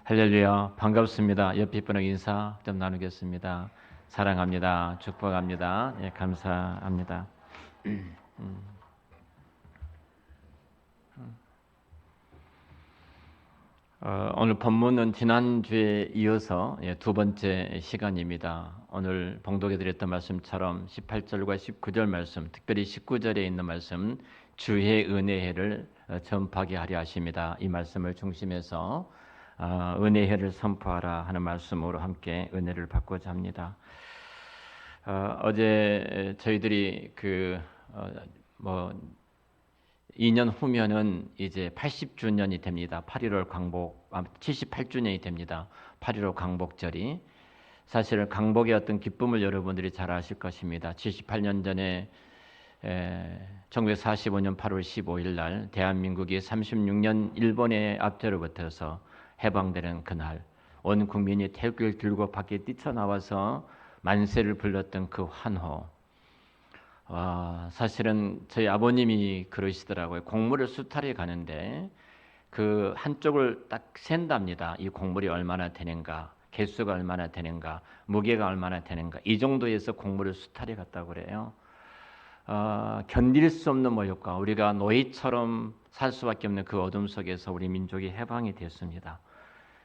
할렐루야, 반갑습니다. 옆에 분하고 인사 좀 나누겠습니다. 사랑합니다. 축복합니다. 예, 감사합니다. 오늘 본문은 지난주에 이어서 두 번째 시간입니다. 오늘 봉독해 드렸던 말씀처럼 18절과 19절 말씀, 특별히 19절에 있는 말씀, 주의 은혜해를 전파하게 하려 하십니다. 이 말씀을 중심해서 은혜해를 선포하라 하는 말씀으로 함께 은혜를 받고자 합니다. 어제 저희들이 2년 후면은 이제 80주년이 됩니다. 8.15 강복, 78주년이 됩니다. 8.15 강복절이. 사실 강복의 어떤 기쁨을 여러분들이 잘 아실 것입니다. 78년 전에 1945년 8월 15일 날 대한민국이 36년 일본의 압제로부터서 해방되는 그날, 온 국민이 태극기를 들고 밖에 뛰쳐나와서 만세를 불렀던 그 환호. 사실은 저희 아버님이 그러시더라고요. 곡물을 수탈해 가는데 그 한쪽을 딱 센답니다. 이 곡물이 얼마나 되는가, 개수가 얼마나 되는가, 무게가 얼마나 되는가, 이 정도에서 곡물을 수탈해 갔다고 그래요. 견딜 수 없는 모욕과 우리가 노예처럼 살 수밖에 없는 그 어둠 속에서 우리 민족이 해방이 됐습니다.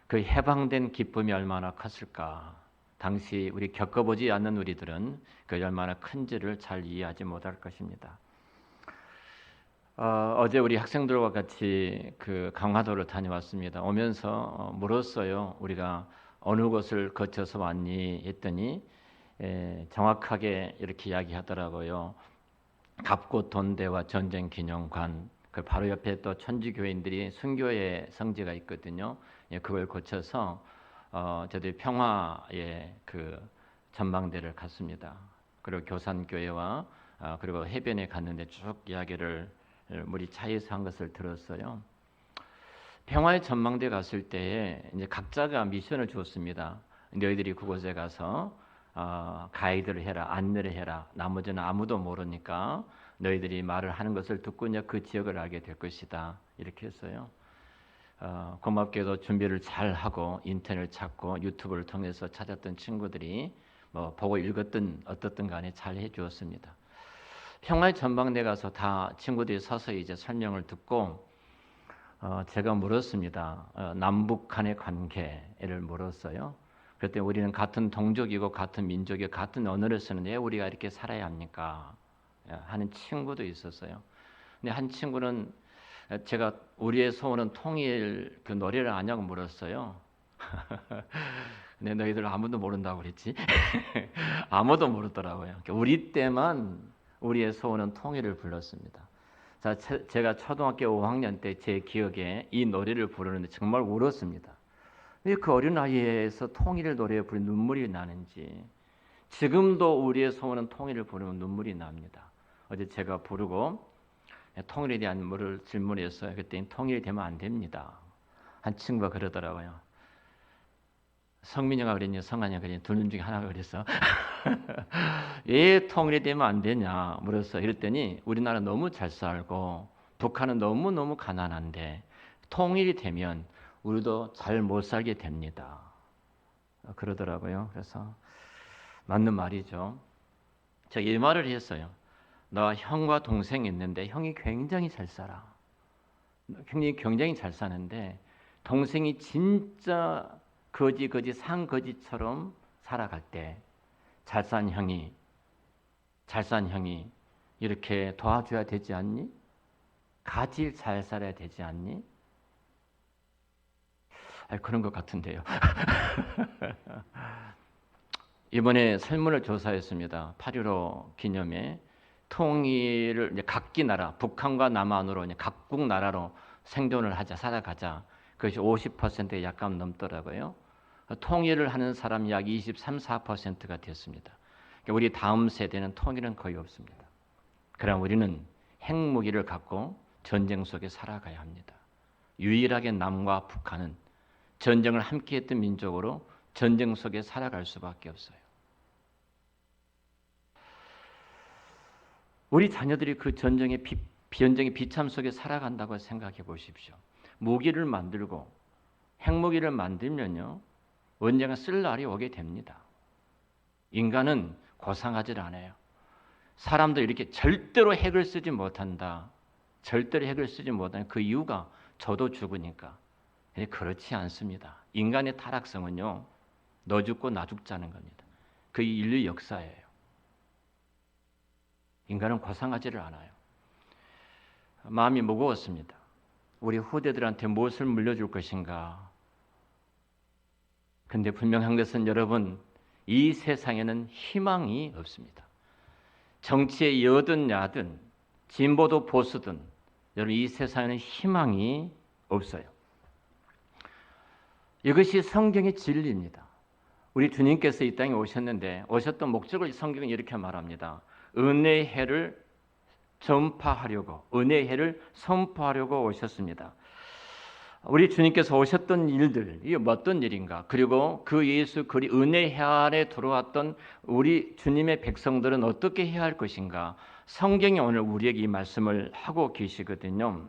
그 해방된 기쁨이 얼마나 컸을까. 당시 우리 겪어보지 않는 우리들은 그 얼마나 큰지를 잘 이해하지 못할 것입니다. 어제 우리 학생들과 같이 그 강화도를 다녀왔습니다. 오면서 물었어요. 우리가 어느 곳을 거쳐서 왔니? 했더니 정확하게 이렇게 이야기하더라고요. 갑곶돈대와 전쟁기념관, 그 바로 옆에 또 천주교인들이 순교의 성지가 있거든요. 그걸 거쳐서 저들이 평화의 그 전망대를 갔습니다. 그리고 교산교회와 그리고 해변에 갔는데 쭉 이야기를 우리 차에서 한 것을 들었어요. 평화의 전망대 갔을 때에 이제 각자가 미션을 주었습니다. 너희들이 그곳에 가서 가이드를 해라, 안내를 해라. 나머지는 아무도 모르니까 너희들이 말을 하는 것을 듣고 이제 그 지역을 알게 될 것이다. 이렇게 했어요. 고맙게도 준비를 잘 하고 인터넷을 찾고 유튜브를 통해서 찾았던 친구들이 뭐 보고 읽었든 어떻든 간에 잘 해주었습니다. 평화의 전망대 가서 다 친구들이 서서 이제 설명을 듣고 제가 물었습니다. 남북 간의 관계를 물었어요. 그때 우리는 같은 동족이고 같은 민족이고 같은 언어를 쓰는데 왜 우리가 이렇게 살아야 합니까? 하는 친구도 있었어요. 근데 한 친구는 제가 우리의 소원은 통일 그 노래를 아냐고 물었어요. 근데 너희들 아무도 모른다고 그랬지? 아무도 모르더라고요. 우리 때만 우리의 소원은 통일을 불렀습니다. 자, 제가 초등학교 5학년 때 제 기억에 이 노래를 부르는데 정말 울었습니다. 왜 그 어린 나이에서 통일을 노래에 부르는 눈물이 나는지. 지금도 우리의 소원은 통일을 부르면 눈물이 납니다. 어제 제가 부르고 통일에 대한 물을 질문했어요. 그때 통일이 되면 안 됩니다. 한 친구가 그러더라고요. 성민이가 그랬냐, 성한이가 그랬냐, 두 놈 중에 하나가 그랬어. 왜 통일이 되면 안 되냐 물었어. 이랬더니 우리나라 너무 잘 살고 북한은 너무너무 가난한데 통일이 되면 우리도 잘 못 살게 됩니다. 그러더라고요. 그래서 맞는 말이죠. 제가 이 말을 했어요. 나 형과 동생이 있는데 형이 굉장히 잘 살아. 형이 굉장히 잘 사는데 동생이 진짜 거지 상거지처럼 살아갈 때 잘 산 형이 이렇게 도와줘야 되지 않니? 같이 잘 살아야 되지 않니? 그런 것 같은데요. 이번에 설문을 조사했습니다. 8.15 기념에 통일을 이제 각기 나라, 북한과 남한으로 이제 각국 나라로 생존을 하자, 살아가자. 그것이 50%에 약간 넘더라고요. 통일을 하는 사람이 약 23, 4%가 됐습니다. 우리 다음 세대는 통일은 거의 없습니다. 그럼 우리는 핵무기를 갖고 전쟁 속에 살아가야 합니다. 유일하게 남과 북한은 전쟁을 함께했던 민족으로 전쟁 속에 살아갈 수밖에 없어요. 우리 자녀들이 그 전쟁의 비참 속에 살아간다고 생각해 보십시오. 무기를 만들고 핵무기를 만들면요, 언젠가 쓸 날이 오게 됩니다. 인간은 고상하지 않아요. 사람도 이렇게 절대로 핵을 쓰지 못한다. 절대로 핵을 쓰지 못하는 그 이유가 저도 죽으니까. 근데 그렇지 않습니다. 인간의 타락성은요, 너 죽고 나 죽자는 겁니다. 그 인류 역사예요. 인간은 고상하지를 않아요. 마음이 무거웠습니다. 우리 후대들한테 무엇을 물려줄 것인가? 근데 분명한 것은 여러분, 이 세상에는 희망이 없습니다. 정치에 여든 야든 진보도 보수든 여러분, 이 세상에는 희망이 없어요. 이것이 성경의 진리입니다. 우리 주님께서 이 땅에 오셨는데 오셨던 목적을 성경은 이렇게 말합니다. 은혜의 해를 전파하려고, 은혜의 해를 선포하려고 오셨습니다. 우리 주님께서 오셨던 일들, 이게 어떤 일인가? 그리고 그 예수 그리 은혜의 해 안에 들어왔던 우리 주님의 백성들은 어떻게 해야 할 것인가? 성경이 오늘 우리에게 이 말씀을 하고 계시거든요.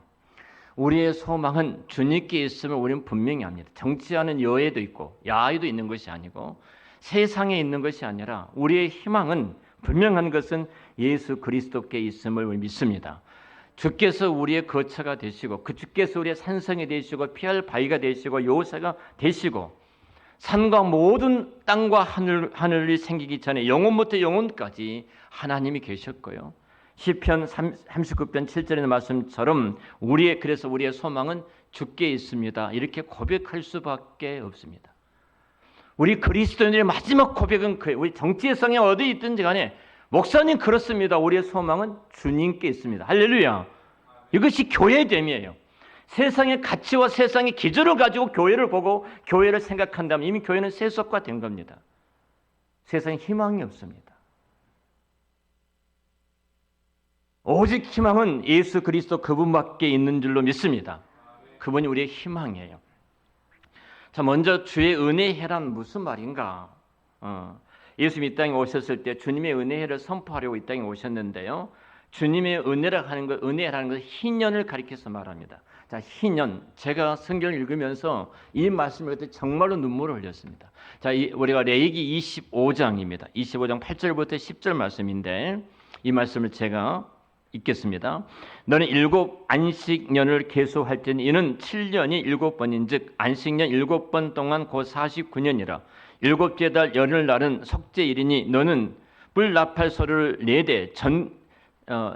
우리의 소망은 주님께 있음을 우리는 분명히 합니다. 정치하는 여애도 있고 야의도 있는 것이 아니고 세상에 있는 것이 아니라 우리의 희망은 분명한 것은 예수 그리스도께 있음을 우리 믿습니다. 주께서 우리의 거처가 되시고 그 주께서 우리의 산성이 되시고 피할 바위가 되시고 요새가 되시고 산과 모든 땅과 하늘이 생기기 전에 영원부터 영원까지 하나님이 계셨고요. 시편 39편 7절의 말씀처럼 그래서 우리의 소망은 주께 있습니다. 이렇게 고백할 수밖에 없습니다. 우리 그리스도인들의 마지막 고백은 그예요. 우리 정치의 성에 어디 있든지 간에 목사님 그렇습니다. 우리의 소망은 주님께 있습니다. 할렐루야. 이것이 교회됨이에요. 세상의 가치와 세상의 기준을 가지고 교회를 보고 교회를 생각한다면 이미 교회는 세속화된 겁니다. 세상에 희망이 없습니다. 오직 희망은 예수 그리스도 그분밖에 있는 줄로 믿습니다. 그분이 우리의 희망이에요. 자, 먼저 주의 은혜의 해란 무슨 말인가? 예수님이 이 땅에 오셨을 때 주님의 은혜를 선포하려고 이 땅에 오셨는데요. 주님의 은혜라는 것은 희년을 가리켜서 말합니다. 자, 희년. 제가 성경을 읽으면서 이 말씀을 그때 정말로 눈물을 흘렸습니다. 자, 우리가 레위기 25장입니다. 25장 8절부터 10절 말씀인데 이 말씀을 제가 읽겠습니다. 너는 7 안식년을 계수할지니 이는 7년이 7번인즉 안식년 7번 동안 곧 49년이라. 7째 달 열흘날은 속죄일이니 너는 뿔 나팔 소리를 4대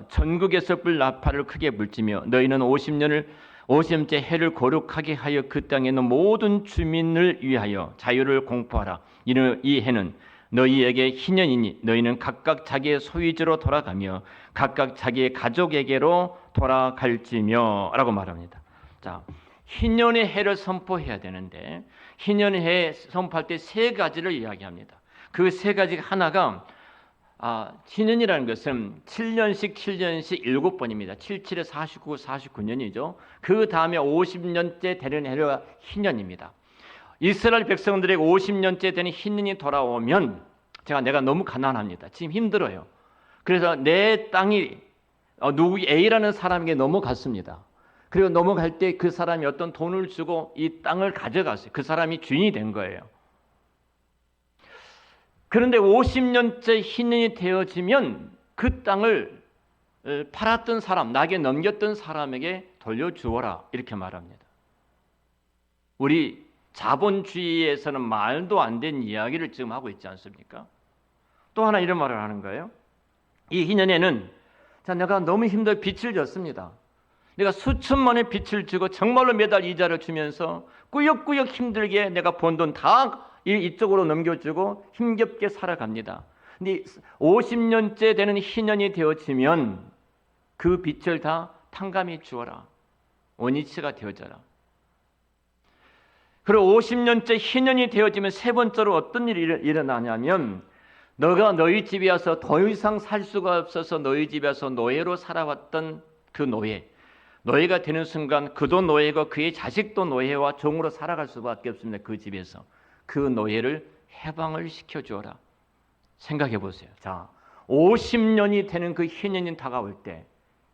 전국에서 뿔 나팔을 크게 불지며 너희는 50년째 해를 거룩하게 하여 그 땅에 있는 모든 주민을 위하여 자유를 공포하라. 이 해는 너희에게 희년이니 너희는 각각 자기의 소유지로 돌아가며 각각 자기의 가족에게로 돌아갈지며 라고 말합니다. 자, 희년의 해를 선포해야 되는데 희년의 해 선포할 때 3가지를 이야기합니다. 그 3가지 하나가 희년이라는 것은 7년씩 7번입니다. 77에 49, 49년이죠. 그 다음에 50년째 되는 해가 희년입니다. 이스라엘 백성들에게 50년째 되는 희년이 돌아오면 내가 너무 가난합니다. 지금 힘들어요. 그래서 내 땅이 누구 A라는 사람에게 넘어갔습니다. 그리고 넘어갈 때 그 사람이 어떤 돈을 주고 이 땅을 가져갔어요. 그 사람이 주인이 된 거예요. 그런데 50년째 희년이 되어지면 그 땅을 팔았던 사람, 나에게 넘겼던 사람에게 돌려주어라 이렇게 말합니다. 우리 자본주의에서는 말도 안 되는 이야기를 지금 하고 있지 않습니까? 또 하나 이런 말을 하는 거예요. 이 희년에는 내가 너무 힘들어 빚을 졌습니다. 내가 수천만의 빚을 지고 정말로 매달 이자를 주면서 꾸역꾸역 힘들게 내가 번 돈 다 이쪽으로 넘겨주고 힘겹게 살아갑니다. 근데 50년째 되는 희년이 되어지면 그 빚을 다 탕감해 주어라. 원위치가 되어져라. 그리고 50년째 희년이 되어지면 3번째로 어떤 일이 일어나냐면 너가 너희 집에 와서 더 이상 살 수가 없어서 너희 집에 와서 노예로 살아왔던 그 노예가 되는 순간 그도 노예고 그의 자식도 노예와 종으로 살아갈 수밖에 없습니다. 그 집에서 그 노예를 해방을 시켜주어라. 생각해 보세요. 자, 50년이 되는 그 희년이 다가올 때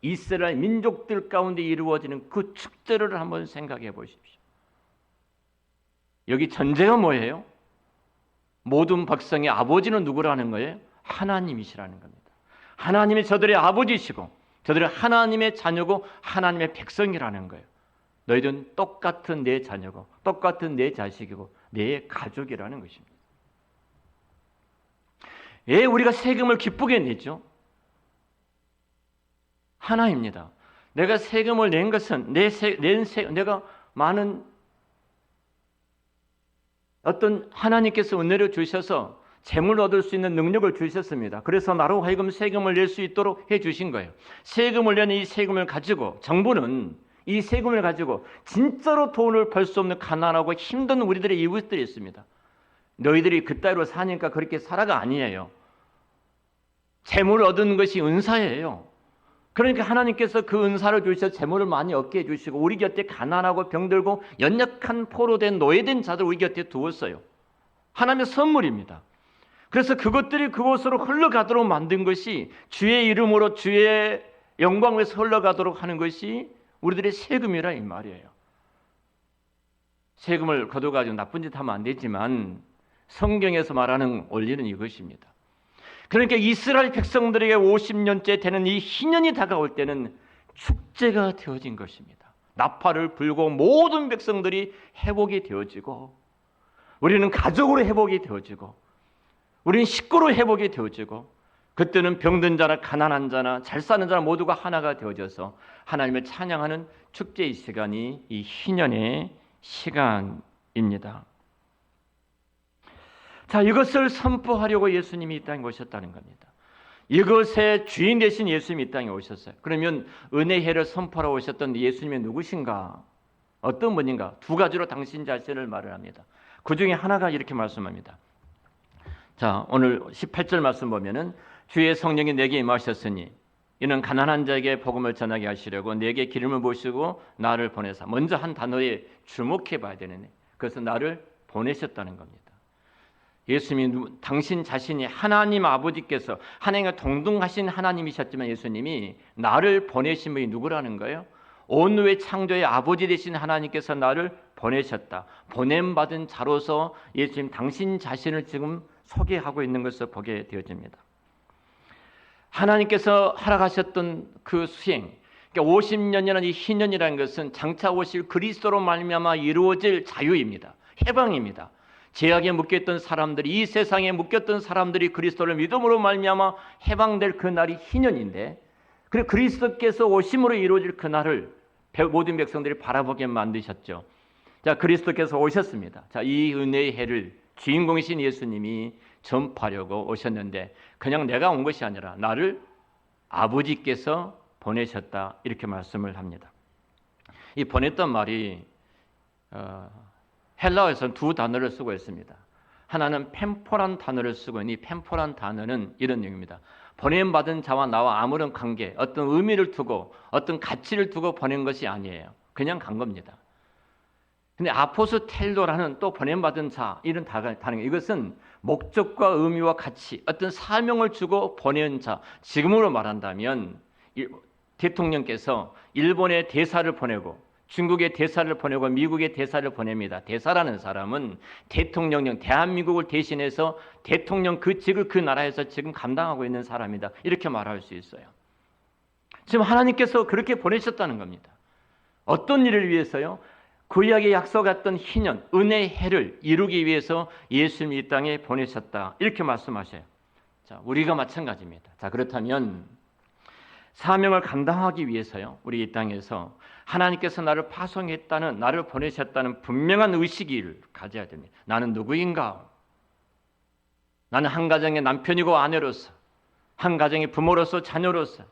이스라엘 민족들 가운데 이루어지는 그 축제를 한번 생각해 보십시오. 여기 전제가 뭐예요? 모든 백성의 아버지는 누구라는 거예요? 하나님이시라는 겁니다. 하나님이 저들의 아버지시고 저들은 하나님의 자녀고 하나님의 백성이라는 거예요. 너희들은 똑같은 내 자녀고 똑같은 내 자식이고 내 가족이라는 것입니다. 왜 우리가 세금을 기쁘게 내죠? 하나입니다. 내가 세금을 낸 것은 내가 많은 어떤 하나님께서 은혜를 주셔서 재물을 얻을 수 있는 능력을 주셨습니다. 그래서 나로 하여금 세금을 낼 수 있도록 해주신 거예요. 세금을 내는 이 세금을 가지고 정부는 이 세금을 가지고 진짜로 돈을 벌 수 없는 가난하고 힘든 우리들의 이웃들이 있습니다. 너희들이 그따위로 사니까 그렇게 살아가 아니에요. 재물을 얻는 것이 은사예요. 그러니까 하나님께서 그 은사를 주셔서 재물을 많이 얻게 해주시고 우리 곁에 가난하고 병들고 연약한 포로된 노예된 자들 우리 곁에 두었어요. 하나님의 선물입니다. 그래서 그것들이 그곳으로 흘러가도록 만든 것이 주의 이름으로 주의 영광을 위해서 흘러가도록 하는 것이 우리들의 세금이라 이 말이에요. 세금을 거둬가지고 나쁜 짓 하면 안 되지만 성경에서 말하는 원리는 이것입니다. 그러니까 이스라엘 백성들에게 50년째 되는 이 희년이 다가올 때는 축제가 되어진 것입니다. 나팔을 불고 모든 백성들이 회복이 되어지고 우리는 가족으로 회복이 되어지고 우리는 식구로 회복이 되어지고 그때는 병든 자나 가난한 자나 잘 사는 자나 모두가 하나가 되어져서 하나님을 찬양하는 축제의 시간이 이 희년의 시간입니다. 자, 이것을 선포하려고 예수님이 이 땅에 오셨다는 겁니다. 이것의 주인 되신 예수님이 이 땅에 오셨어요. 그러면 은혜회를 선포하러 오셨던 예수님이 누구신가? 어떤 분인가? 두 가지로 당신 자신을 말을 합니다. 그 중에 하나가 이렇게 말씀합니다. 자, 오늘 18절 말씀 보면은 주의 성령이 내게 임하셨으니 이는 가난한 자에게 복음을 전하게 하시려고 내게 기름을 부으시고 나를 보내사. 먼저 한 단어에 주목해 봐야 되는 그것은 나를 보내셨다는 겁니다. 예수님이 당신 자신이 하나님 아버지께서 하나님과 동등하신 하나님이셨지만 예수님이 나를 보내신 분이 누구라는 거예요? 온누의 창조의 아버지 되신 하나님께서 나를 보내셨다. 보냄받은 자로서 예수님 당신 자신을 지금 소개하고 있는 것을 보게 되어집니다. 하나님께서 허락하셨던 그 수행, 그러니까 50년이라는 이 희년이라는 것은 장차 오실 그리스도로 말미암아 이루어질 자유입니다. 해방입니다. 죄악에 묶였던 사람들이 이 세상에 묶였던 사람들이 그리스도를 믿음으로 말미암아 해방될 그 날이 희년인데 그리고 그리스도께서 오심으로 이루어질 그 날을 모든 백성들이 바라보게 만드셨죠. 자, 그리스도께서 오셨습니다. 자, 이 은혜의 해를 주인공이신 예수님이 전파하려고 오셨는데 그냥 내가 온 것이 아니라 나를 아버지께서 보내셨다 이렇게 말씀을 합니다. 이 보냈던 말이 헬라어에서는 두 단어를 쓰고 있습니다. 하나는 펜포란 단어를 쓰고 있는 이 펜포란 단어는 이런 내용입니다. 보냄받은 자와 나와 아무런 관계, 어떤 의미를 두고 어떤 가치를 두고 보낸 것이 아니에요. 그냥 간 겁니다. 근데 아포스텔로라는 또 보냄받은 자 이런 단어 이것은 목적과 의미와 가치, 어떤 사명을 주고 보낸 자. 지금으로 말한다면 대통령께서 일본의 대사를 보내고 중국의 대사를 보내고 미국의 대사를 보냅니다. 대사라는 사람은 대통령령 대한민국을 대신해서 대통령 그 직을 그 나라에서 지금 감당하고 있는 사람이다. 이렇게 말할 수 있어요. 지금 하나님께서 그렇게 보내셨다는 겁니다. 어떤 일을 위해서요? 구약에 약속했던 희년, 은혜의 해를 이루기 위해서 예수님이 이 땅에 보내셨다. 이렇게 말씀하셔요. 자, 우리가 마찬가지입니다. 자, 그렇다면 사명을 감당하기 위해서요. 우리 이 땅에서 하나님께서 나를 파송했다는, 나를 보내셨다는 분명한 의식을 가져야 됩니다. 나는 누구인가? 나는 한 가정의 남편이고 아내로서, 한 가정의 부모로서, 자녀로서,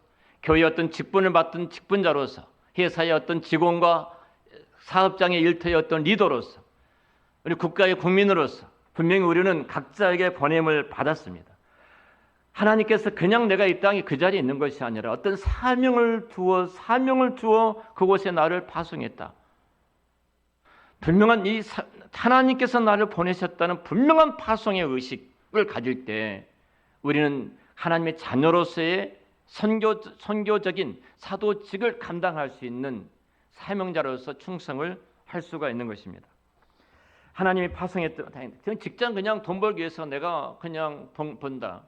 교회의 어떤 직분을 맡은 직분자로서, 회사의 어떤 직원과 사업장의 일터의 어떤 리더로서, 우리 국가의 국민으로서 분명히 우리는 각자에게 보냄을 받았습니다. 하나님께서 그냥 내가 이 땅에 그 자리에 있는 것이 아니라 어떤 사명을 주어 그곳에 나를 파송했다. 분명한 하나님께서 나를 보내셨다는 분명한 파송의 의식을 가질 때 우리는 하나님의 자녀로서의 선교적인 사도직을 감당할 수 있는 사명자로서 충성을 할 수가 있는 것입니다. 하나님이 파송했던 직장 그냥 돈 벌기 위해서 내가 그냥 돈 번다.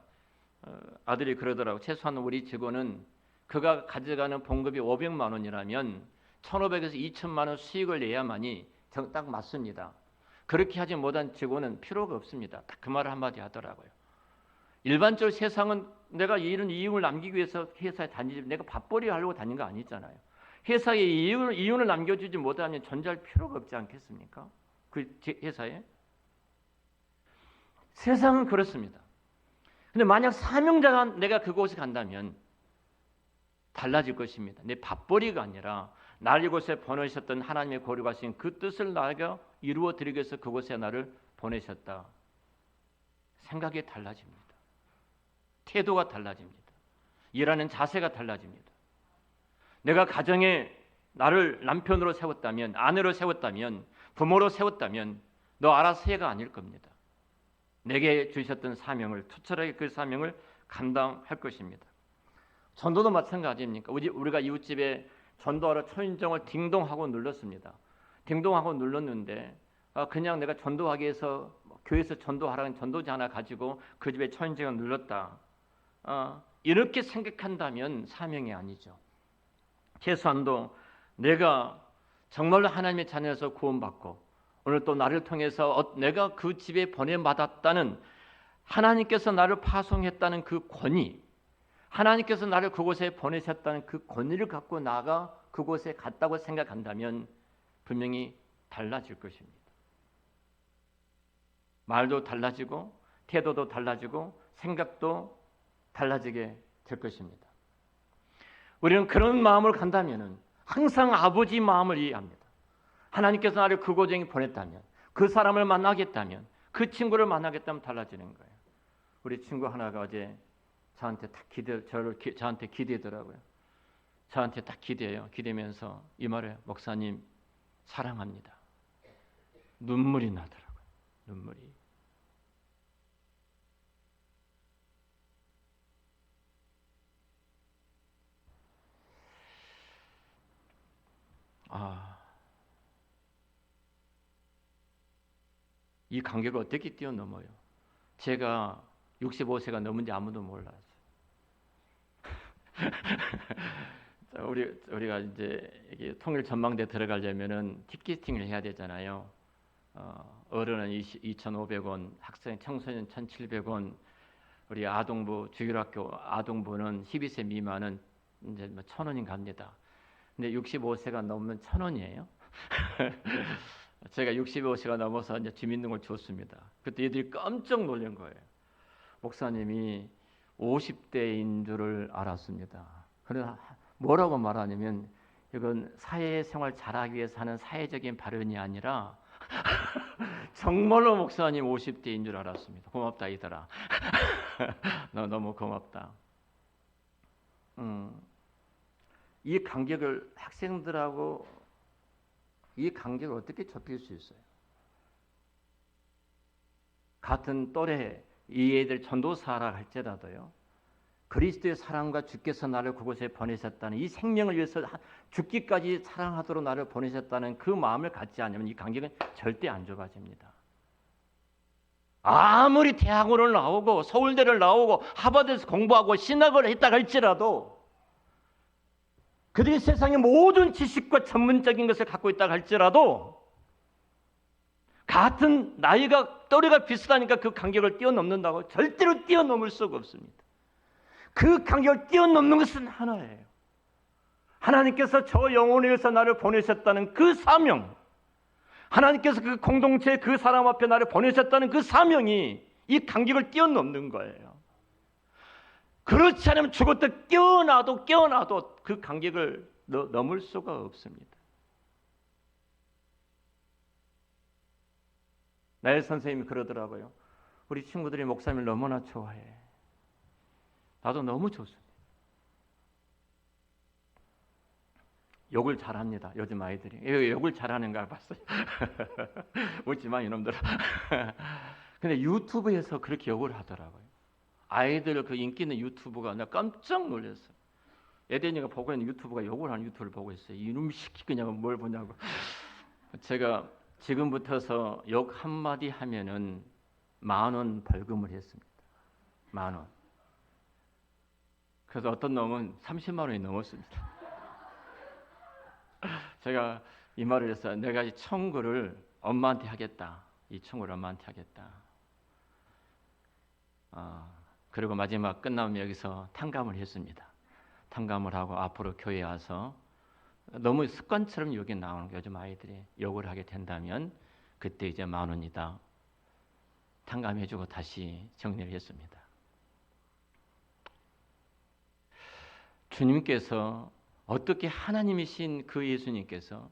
아들이 그러더라고. 최소한 우리 직원은 그가 가져가는 봉급이 500만 원이라면 1,500에서 2,000만 원 수익을 내야만이 딱 맞습니다. 그렇게 하지 못한 직원은 필요가 없습니다. 딱 그 말을 한마디 하더라고요. 일반적으로 세상은 내가 이런 이윤을 남기기 위해서 회사에 다니지 내가 밥벌이 하려고 다닌 거 아니잖아요. 회사에 이윤을 남겨주지 못하면 존재할 필요가 없지 않겠습니까? 그 회사에. 세상은 그렇습니다. 근데 만약 사명자가 내가 그곳에 간다면 달라질 것입니다. 내 밥벌이가 아니라 나를 이곳에 보내셨던 하나님의 거룩하신 그 뜻을 나에게 이루어 드리기 위해서 그곳에 나를 보내셨다. 생각이 달라집니다. 태도가 달라집니다. 일하는 자세가 달라집니다. 내가 가정에 나를 남편으로 세웠다면, 아내로 세웠다면, 부모로 세웠다면 너 알아서 해가 아닐 겁니다. 내게 주셨던 사명을 투철하게 그 사명을 감당할 것입니다. 전도도 마찬가지입니까? 우리가 이웃집에 전도하러 초인종을 딩동하고 눌렀습니다. 딩동하고 눌렀는데 그냥 내가 전도하기 위해서 교회에서 전도하라는 전도지 하나 가지고 그 집에 초인종을 눌렀다. 이렇게 생각한다면 사명이 아니죠. 최소한도 내가 정말로 하나님의 자녀에서 구원받고 오늘 또 나를 통해서 내가 그 집에 보내받았다는 하나님께서 나를 파송했다는 그 권위, 하나님께서 나를 그곳에 보내셨다는 그 권위를 갖고 나가 그곳에 갔다고 생각한다면 분명히 달라질 것입니다. 말도 달라지고 태도도 달라지고 생각도 달라지게 될 것입니다. 우리는 그런 마음을 간다면 항상 아버지 마음을 이해합니다. 하나님께서 나를 그곳에 보냈다면, 그 사람을 만나겠다면, 그 친구를 만나겠다면 달라지는 거예요. 우리 친구 하나가 어제 저한테 저한테 기대더라고요. 저한테 딱 기대면서 이 말을 목사님 사랑합니다. 눈물이 나더라고요. 눈물이. 이 간격을 어떻게 뛰어넘어요? 제가 65세가 넘은지 아무도 몰라요. 우리가 이제 이게 통일 전망대 들어가려면은 티켓팅을 해야 되잖아요. 어른은 2,500원, 학생 청소년 1,700원, 우리 아동부 주일학교 아동부는 12세 미만은 이제 1,000원인 갑니다. 근데 65세가 넘으면 1,000원이에요. 제가 65세가 넘어서 이제 주민등록을 줬습니다. 그때 애들이 깜짝 놀란 거예요. 목사님이 50대인 줄을 알았습니다. 그래서 뭐라고 말하냐면 이건 사회생활 잘하기 위해서 하는 사회적인 발언이 아니라 정말로 목사님 50대인 줄 알았습니다. 고맙다 이들아. 너 너무 고맙다. 이 간격을 학생들하고 이 간격을 어떻게 좁힐 수 있어요? 같은 또래 이 애들 전도사라 할지라도요. 그리스도의 사랑과 주께서 나를 그곳에 보내셨다는 이 생명을 위해서 죽기까지 사랑하도록 나를 보내셨다는 그 마음을 갖지 않으면 이 간격은 절대 안 좁아집니다. 아무리 대학원을 나오고 서울대를 나오고 하버드에서 공부하고 신학을 했다 할지라도 그들이 세상의 모든 지식과 전문적인 것을 갖고 있다 할지라도 같은 나이가 또래가 비슷하니까 그 간격을 뛰어넘는다고 절대로 뛰어넘을 수가 없습니다. 그 간격을 뛰어넘는 것은 하나예요. 하나님께서 저 영혼을 위해서 나를 보내셨다는 그 사명, 하나님께서 그 공동체 그 사람 앞에 나를 보내셨다는 그 사명이 이 간격을 뛰어넘는 거예요. 그렇지 않으면 죽었다 깨어나도 그 간격을 넘을 수가 없습니다. 나의 선생님이 그러더라고요. 우리 친구들이 목사님을 너무나 좋아해. 나도 너무 좋습니다. 욕을 잘합니다. 요즘 아이들이. 왜 욕을 잘하는가 봤어요. 웃지 마 이놈들아. 근데 유튜브에서 그렇게 욕을 하더라고요. 아이들 그 인기 있는 유튜브가 나 깜짝 놀랐어요. 에덴이가 보고 있는 유튜브가 욕을 하는 유튜브를 보고 있어요. 이놈 시키 그냥 뭘 보냐고. 제가 지금부터서 욕 한마디 하면은 10,000원 벌금을 했습니다. 10,000원. 그래서 어떤 놈은 30만 원이 넘었습니다. 제가 이 말을 해서 내가 이 청구를 엄마한테 하겠다. 이 청구를 엄마한테 하겠다. 그리고 마지막 끝나면 여기서 탕감을 했습니다. 탕감을 하고 앞으로 교회에 와서 너무 습관처럼 욕이 나오는 거예요. 요즘 아이들이 욕을 하게 된다면 그때 이제 10,000원이다. 탕감해주고 다시 정리를 했습니다. 주님께서 어떻게 하나님이신 그 예수님께서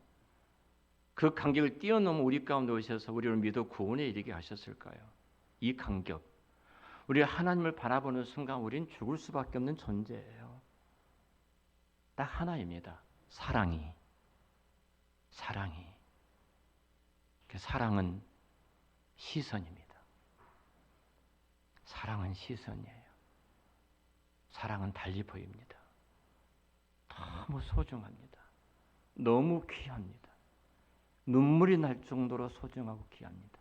그 간격을 뛰어넘어 우리 가운데 오셔서 우리를 믿어 구원에 이르게 하셨을까요? 이 간격, 우리가 하나님을 바라보는 순간 우리는 죽을 수밖에 없는 존재예요. 딱 하나입니다. 사랑이. 사랑은 시선입니다. 사랑은 시선이에요. 사랑은 달리 보입니다. 너무 소중합니다. 너무 귀합니다. 눈물이 날 정도로 소중하고 귀합니다.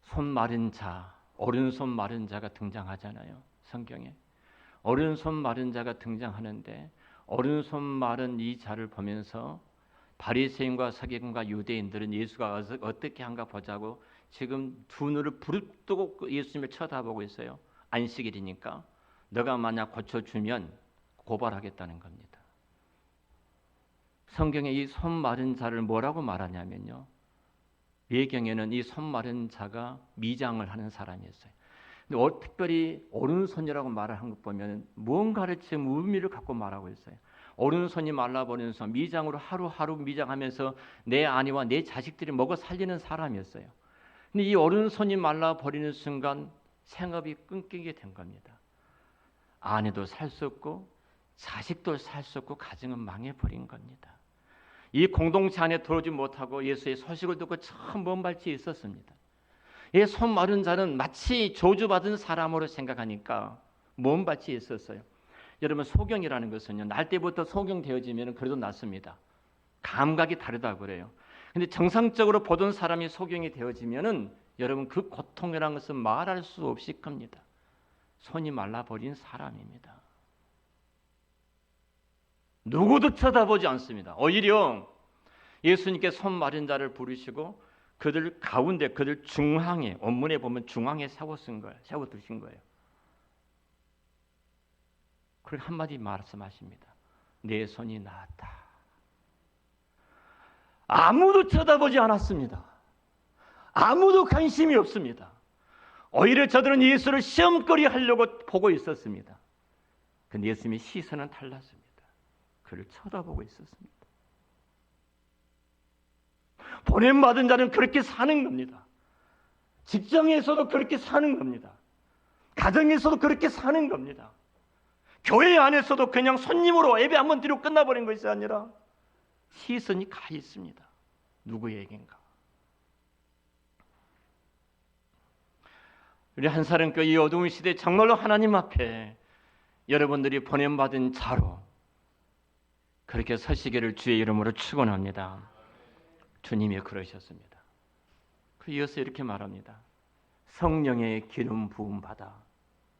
손 마른 자, 오른손 마른 자가 등장하잖아요. 성경에. 오른손 마른 자가 등장하는데 오른손 마른 이 자를 보면서 바리새인과 서기관과 유대인들은 예수가 어떻게 한가 보자고 지금 두 눈을 부릅뜨고 예수님을 쳐다보고 있어요. 안식일이니까. 너가 만약 고쳐주면 고발하겠다는 겁니다. 성경에 이 손 마른 자를 뭐라고 말하냐면요. 예경에는 이 손 마른 자가 미장을 하는 사람이었어요. 근데 특별히 오른손이라고 말을 한 것 보면 무언가를 지금 의미를 갖고 말하고 있어요. 오른손이 말라버리면서 미장으로 하루하루 미장하면서 내 아내와 내 자식들이 먹어 살리는 사람이었어요. 근데 이 오른손이 말라버리는 순간 생업이 끊기게 된 겁니다. 아내도 살 수 없고 자식도 살 수 없고 가정은 망해버린 겁니다. 이 공동체 안에 들어오지 못하고 예수의 소식을 듣고 참 먼 발치에 있었습니다. 이 손 마른 자는 마치 저주받은 사람으로 생각하니까 먼 발치에 있었어요. 여러분 소경이라는 것은요. 날 때부터 소경되어지면 그래도 낫습니다. 감각이 다르다고 그래요. 근데 정상적으로 보던 사람이 소경이 되어지면은 여러분 그 고통이라는 것은 말할 수 없이 큽니다. 손이 말라버린 사람입니다. 누구도 쳐다보지 않습니다. 오히려 예수님께 손 마른 자를 부르시고 그들 가운데 그들 중앙에 원문에 보면 중앙에 세워두신 거예요. 그리고 한마디 말씀하십니다. 내 손이 나았다. 아무도 쳐다보지 않았습니다. 아무도 관심이 없습니다. 오히려 저들은 예수를 시험거리 하려고 보고 있었습니다. 근데 예수님의 시선은 달랐습니다. 그를 쳐다보고 있었습니다. 보냄받은 자는 그렇게 사는 겁니다. 직장에서도 그렇게 사는 겁니다. 가정에서도 그렇게 사는 겁니다. 교회 안에서도 그냥 손님으로 예배 한번 드리고 끝나버린 것이 아니라 시선이 가 있습니다. 누구에겐가. 우리 한사람교 이 어두운 시대 정말로 하나님 앞에 여러분들이 보냄받은 자로 그렇게 서시기를 주의 이름으로 축원합니다. 주님이 그러셨습니다. 그 이어서 이렇게 말합니다. 성령의 기름 부음 받아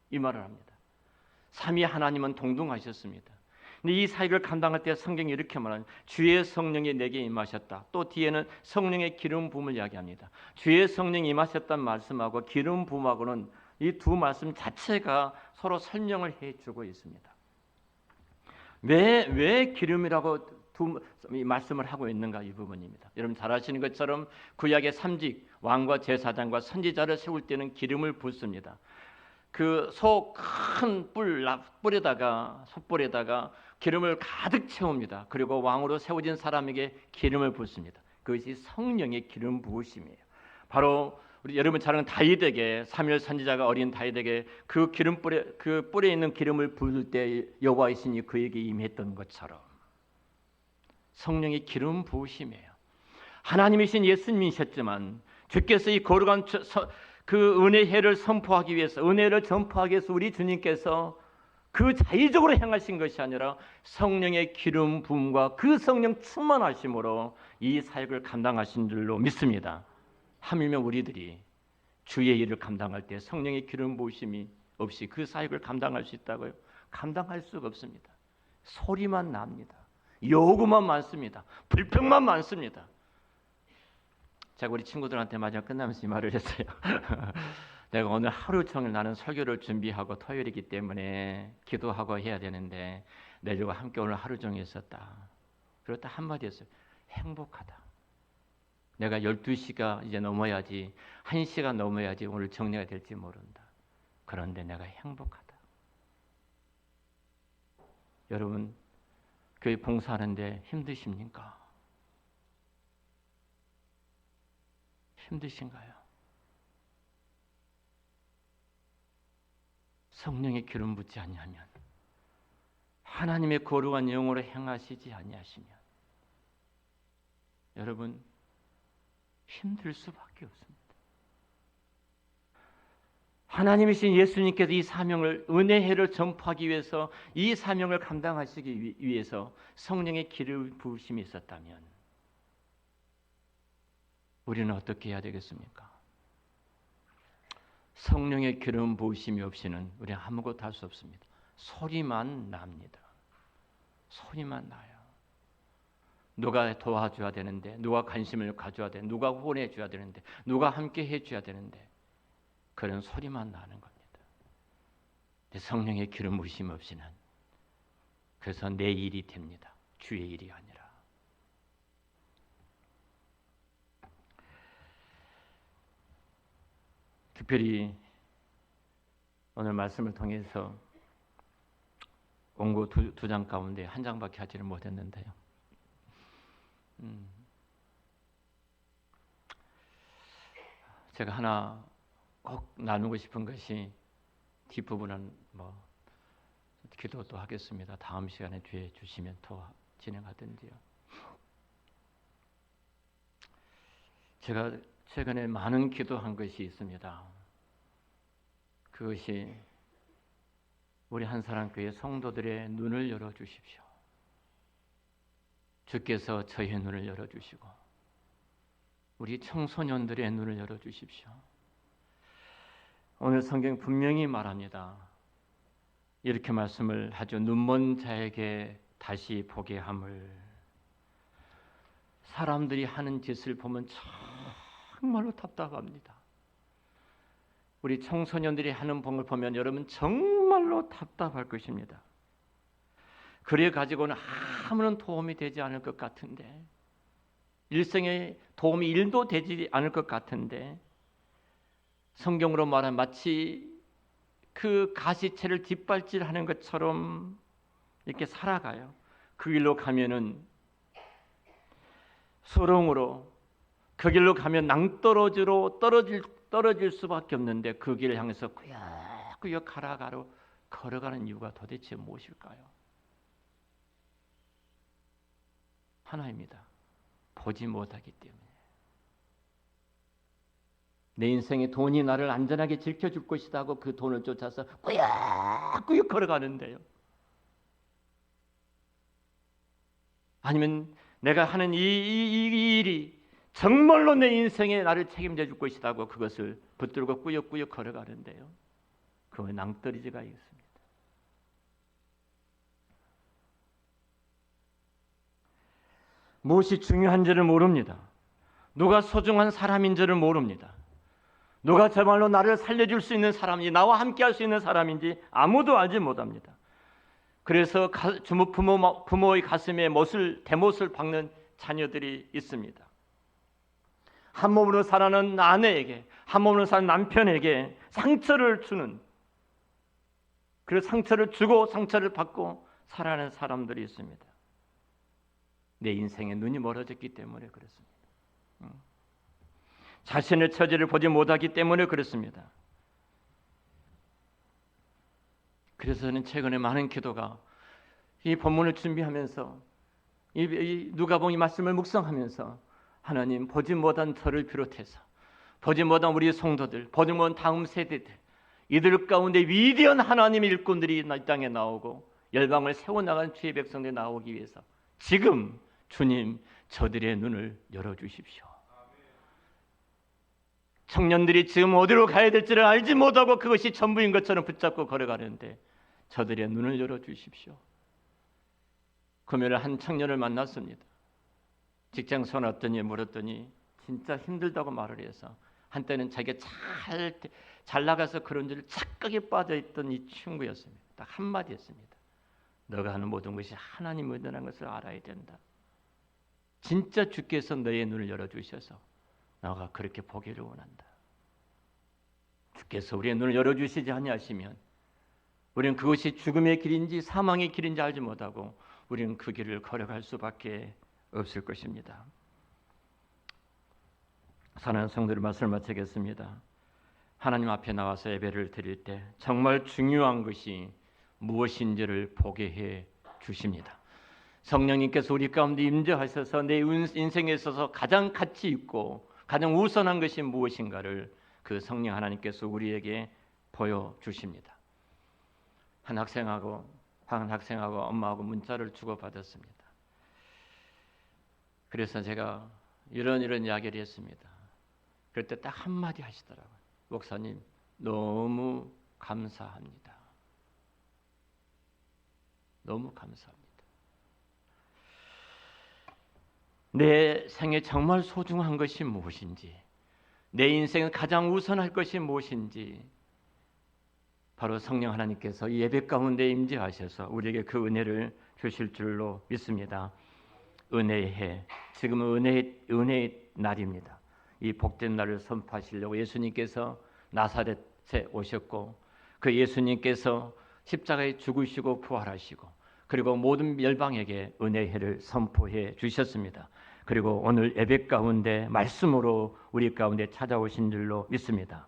이 말을 합니다. 삼위 하나님은 동등하셨습니다. 근데 이 사역을 감당할 때 성경이 이렇게 말합니다. 주의 성령이 내게 임하셨다. 또 뒤에는 성령의 기름 부음을 이야기합니다. 주의 성령이 임하셨다는 말씀하고 기름 부음하고는 이 두 말씀 자체가 서로 설명을 해주고 있습니다. 왜 기름이라고 두 말씀을 하고 있는가 이 부분입니다. 여러분 잘 아시는 것처럼 구약의 삼직 왕과 제사장과 선지자를 세울 때는 기름을 붓습니다. 그 소 큰 숯불에다가 기름을 가득 채웁니다. 그리고 왕으로 세워진 사람에게 기름을 붓습니다. 그것이 성령의 기름 부으심이에요. 바로 우리 여러분 잘 아는 다윗에게 사무엘 선지자가 어린 다윗에게 그 뿔에 있는 기름을 부을 때 여호와의 신이 그에게 임했던 것처럼 성령의 기름 부으심이에요. 하나님이신 예수님이셨지만 주께서 이 거룩한 그 은혜의 해를 선포하기 위해서 은혜를 전파하기 위해서 우리 주님께서 그 자의적으로 행하신 것이 아니라 성령의 기름 부음과 그 성령 충만하심으로 이 사역을 감당하신 줄로 믿습니다. 하물며 우리들이 주의 일을 감당할 때 성령의 기름 부으심이 없이 그 사역을 감당할 수 있다고요? 감당할 수가 없습니다. 소리만 납니다. 요구만 많습니다. 불평만 많습니다. 제가 우리 친구들한테 마지막 끝나면서 이 말을 했어요. 내가 오늘 하루 종일 나는 설교를 준비하고 토요일이기 때문에 기도하고 해야 되는데 내일과 함께 오늘 하루 종일 있었다. 그렇다 한마디 했어요. 행복하다. 내가 12시가 이제 넘어야지, 1시가 넘어야지 오늘 정리가 될지 모른다. 그런데 내가 행복하다. 여러분, 교회 봉사하는데 힘드십니까? 힘드신가요? 성령의 기름 붓지 아니하면, 하나님의 거룩한 영으로 행하시지 아니하시면 여러분 힘들 수밖에 없습니다. 하나님이신 예수님께서 이 사명을, 은혜회를 전파하기 위해서, 이 사명을 감당하시기 위해서 성령의 기름 부으심이 있었다면 우리는 어떻게 해야 되겠습니까? 성령의 기름 부으심이 없이는 우리는 아무것도 할 수 없습니다. 소리만 납니다. 소리만 나요. 누가 도와줘야 되는데, 누가 관심을 가져야 되는데, 누가 후원해 줘야 되는데, 누가 함께 해줘야 되는데, 그런 소리만 나는 겁니다. 성령의 기름 부으심 없이는, 그래서 내 일이 됩니다. 주의 일이 아니라. 특별히 오늘 말씀을 통해서 원고 두 장 가운데 한 장밖에 하지를 못했는데요. 제가 하나 꼭 나누고 싶은 것이, 뒷부분은 기도도 하겠습니다. 다음 시간에 뒤에 주시면 더 진행하든지요. 제가 최근에 많은 기도한 것이 있습니다. 그것이 우리 한사랑교회 성도들의 눈을 열어주십시오. 주께서 저의 눈을 열어주시고 우리 청소년들의 눈을 열어주십시오. 오늘 성경 분명히 말합니다. 이렇게 말씀을 하죠. 눈먼 자에게 다시 보게 함을. 사람들이 하는 짓을 보면 정말로 답답합니다. 우리 청소년들이 하는 법을 보면 여러분 정말로 답답할 것입니다. 그래 가지고는 아무런 도움이 되지 않을 것 같은데, 일생에 도움이 1도 되지 않을 것 같은데, 성경으로 말하면 마치 그 가시채를 뒷발질하는 것처럼 이렇게 살아가요. 그 길로 가면은 소롱으로, 그 길로 가면 낭떠러지로 떨어질 수밖에 없는데 그 길을 향해서 꾸역꾸역 걸어가는 이유가 도대체 무엇일까요? 하나입니다. 보지 못하기 때문에. 내 인생에 돈이 나를 안전하게 지켜줄 것이다 하고 그 돈을 쫓아서 꾸역꾸역 걸어가는데요. 아니면 내가 하는 이 일이 정말로 내 인생에 나를 책임져 줄 것이다 하고 그것을 붙들고 꾸역꾸역 걸어가는데요. 그 낭떠러지가 있습니다. 무엇이 중요한지를 모릅니다. 누가 소중한 사람인지를 모릅니다. 누가 정말로 나를 살려줄 수 있는 사람인지, 나와 함께 할 수 있는 사람인지 아무도 알지 못합니다. 그래서 부모의 가슴에 대못을 박는 자녀들이 있습니다. 한 몸으로 살아가는 아내에게, 한 몸으로 사는 남편에게 상처를 주는, 그래서 상처를 주고 상처를 받고 살아가는 사람들이 있습니다. 내 인생에 눈이 멀어졌기 때문에 그렇습니다. 자신의 처지를 보지 못하기 때문에 그렇습니다. 그래서 저는 최근에 많은 기도가, 이 본문을 준비하면서 이 누가복음 이 말씀을 묵상하면서, 하나님, 보지 못한 저를 비롯해서, 보지 못한 우리 성도들, 보지 못한 다음 세대들, 이들 가운데 위대한 하나님의 일꾼들이 이 땅에 나오고 열방을 세워나가는 주의 백성들이 나오기 위해서 지금 주님 저들의 눈을 열어주십시오. 청년들이 지금 어디로 가야 될지를 알지 못하고 그것이 전부인 것처럼 붙잡고 걸어가는데 저들의 눈을 열어주십시오. 금요일에 한 청년을 만났습니다. 직장선 왔더니 물었더니 진짜 힘들다고 말을 해서 한때는 자기가 잘 나가서 그런 줄 착각에 빠져있던 이 친구였습니다. 딱 한마디 했습니다. 너가 하는 모든 것이 하나님 의도라는 것을 알아야 된다. 진짜 주께서 너의 눈을 열어주셔서 너가 그렇게 보기를 원한다. 주께서 우리의 눈을 열어주시지 아니하시면 우리는 그것이 죽음의 길인지 사망의 길인지 알지 못하고 우리는 그 길을 걸어갈 수밖에 없을 것입니다. 사랑하는 성도들, 말씀을 마치겠습니다. 하나님 앞에 나와서 예배를 드릴 때 정말 중요한 것이 무엇인지를 보게 해 주십니다. 성령님께서 우리 가운데 임재하셔서 내 인생에 있어서 가장 가치 있고 가장 우선한 것이 무엇인가를 그 성령 하나님께서 우리에게 보여주십니다. 한 학생하고 엄마하고 문자를 주고받았습니다. 그래서 제가 이런 이야기를 했습니다. 그럴 때 딱 한마디 하시더라고요. 목사님, 너무 감사합니다. 너무 감사합니다. 내 생에 정말 소중한 것이 무엇인지, 내 인생은 가장 우선할 것이 무엇인지 바로 성령 하나님께서 이 예배 가운데 임재하셔서 우리에게 그 은혜를 주실 줄로 믿습니다. 은혜의 해, 지금은 은혜의 날입니다. 이 복된 날을 선포하시려고 예수님께서 나사렛에 오셨고 그 예수님께서 십자가에 죽으시고 부활하시고 그리고 모든 열방에게 은혜의 해를 선포해 주셨습니다. 그리고 오늘 예배 가운데 말씀으로 우리 가운데 찾아오신 줄로 믿습니다.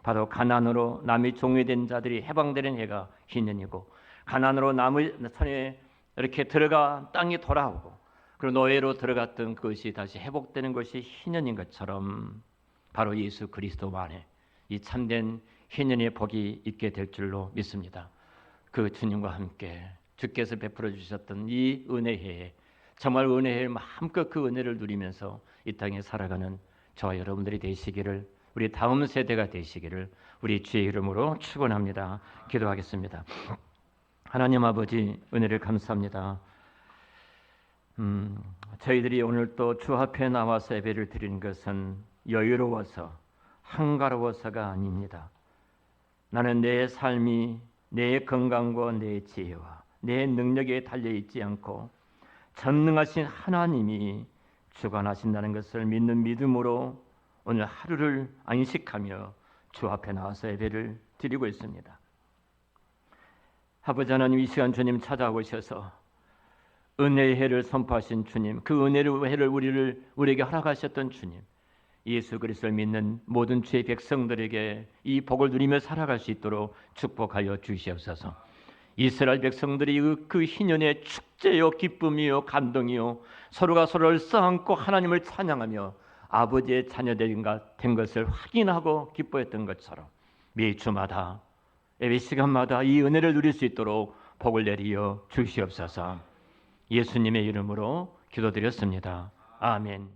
바로 가난으로 남이 종이된 자들이 해방되는 해가 희년이고 가난으로 남의 손에 이렇게 들어가 땅에 돌아오고 그리고 노예로 들어갔던 그것이 다시 회복되는 것이 희년인 것처럼 바로 예수 그리스도 안에 이 참된 희년의 복이 있게 될 줄로 믿습니다. 그 주님과 함께 주께서 베풀어 주셨던 이 은혜에 정말 은혜에 마음껏 그 은혜를 누리면서 이 땅에 살아가는 저와 여러분들이 되시기를, 우리 다음 세대가 되시기를 우리 주의 이름으로 축원합니다. 기도하겠습니다. 하나님 아버지, 은혜를 감사합니다. 저희들이 오늘 또 주 앞에 나와서 예배를 드리는 것은 여유로워서 한가로워서가 아닙니다. 나는 내 삶이 내 건강과 내 지혜와 내 능력에 달려있지 않고 전능하신 하나님이 주관하신다는 것을 믿는 믿음으로 오늘 하루를 안식하며 주 앞에 나와서 예배를 드리고 있습니다. 아버지 하나님, 이 시간 주님 찾아오셔서 은혜의 해를 선포하신 주님, 그 은혜의 해를 우리에게 허락하셨던 주님, 예수 그리스도를 믿는 모든 주의 백성들에게 이 복을 누리며 살아갈 수 있도록 축복하여 주시옵소서. 이스라엘 백성들이 그 희년의 축제요 기쁨이요 감동이요 서로가 서로를 써안고 하나님을 찬양하며 아버지의 자녀된 것을 확인하고 기뻐했던 것처럼 매 주마다 예배 시간마다 이 은혜를 누릴 수 있도록 복을 내리어 주시옵소서. 예수님의 이름으로 기도드렸습니다. 아멘.